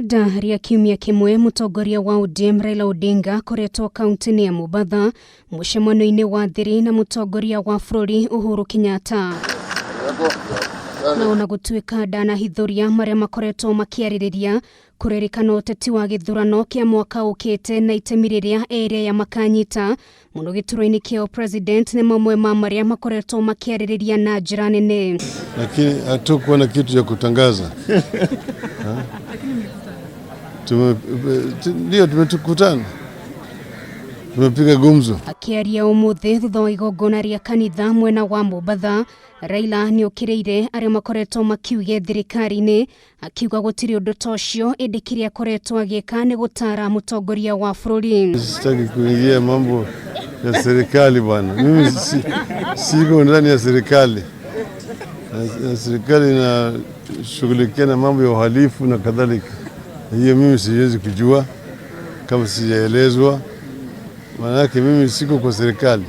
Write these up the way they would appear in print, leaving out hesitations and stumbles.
Ria kiumia kimwe Mutongoria wa ODM Raila Odinga akoretwo kaunti-ini ya Mombasa mucemanio-ini wa thiri na Mutongoria wa bururi Uhuru Kenyatta. Na ona gutuika ndanahithuria maria makoretwo makiaririria kuririkana uteti wa githurano kia mwaka ukite na itemi riria area ya makanyita muno githurano-ini kia president ni mamwe ma maria makoretwo makiaririria na njira nene. Lakini hatukuwa na kitu cha kutangaza. Ndio tumetukutana, tumepiga gumzo. Akiaria umuthi thutha wa igongona ria kanitha mwena wa Mombasa, Raila ni ukiriire aria makoretwo makiuge thirikari-ini, akiuga gutiri undu tocio indi kiria akoretwo agika ni gutaara mutongoria wa bururi. Sitaki kuingia mambo ya serikali bwana. Mimi siko ndani ya serikali. Serikali inashughulikia na mambo ya uhalifu na kadhalika. Hiyo mimi siwezi kujua kama sijaelezwa, maana yake mimi siko kwa serikali.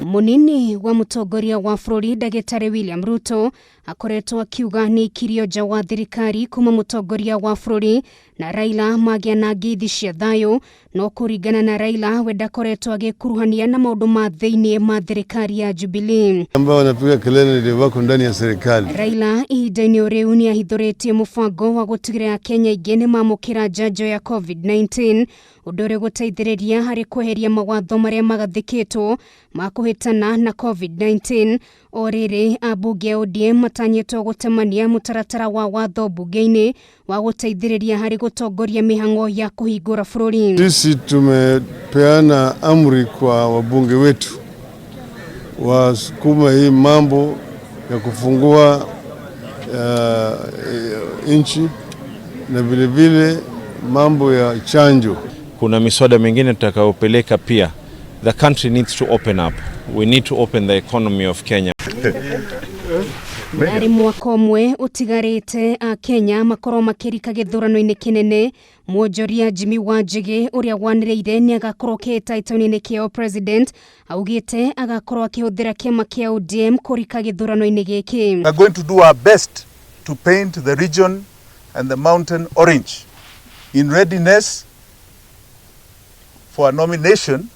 Munini wa Mutongoria wa bururi Ndagitari William Ruto akoretwo akiuga ni ikirio nja wa thirikari kuma Mutongoria wa bururi na Raila magia na ngithi cia thayo, no kuringana na Raila we ndakoretwo agikuruhania na maundu ma thiini ma thirikari ya Jubilee ambao wanapiga kelele ndio wako ndani ya serikali. Raila ihinda-ini riu ni ahithuritie mubango wa gutigira Kenya ingi ni mamukira njanjo ya COVID-19 undu uri guteithiriria hari kweheria mawatho maria magathikitwo ma kuhitana na COVID-19. Oriri abunge ya ODM matanyitwo gutemania mutaratara wa watho bunge-ini wa guteithiriria hari gutongoria mihango ya kuhingura bururi. Sisi tumepeana amri kwa wabunge wetu wasukuma hii mambo ya kufungua nchi na vile vile mambo ya chanjo. Kuna miswada mingine tutakayopeleka pia. The country needs to open up. We need to open the economy of Kenya. Nari mwaka umwe utigarite a Kenya makoro makirika githurano-ini kinene, muonjoria Jimmy Wanjigi uria waniriire ni agakorwo kitaitoni-ini kia president augite agakorwo akihuthira kiama kia ODM kurika githurano-ini giki. We are going to do our best to paint the region and the mountain orange in readiness for a nomination,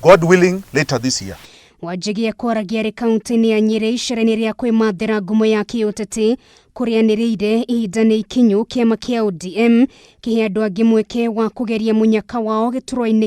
God willing, later this year. Wanjigi ekwaragia kaunti-ini ya Ndiri icera-ini ria kwimathira ngumo ya kiuteti kurianiriire ihinda-ini ikinyu kiama kia ODM kihe andu angi mweke wa kugeria munyaka wao githurano-ini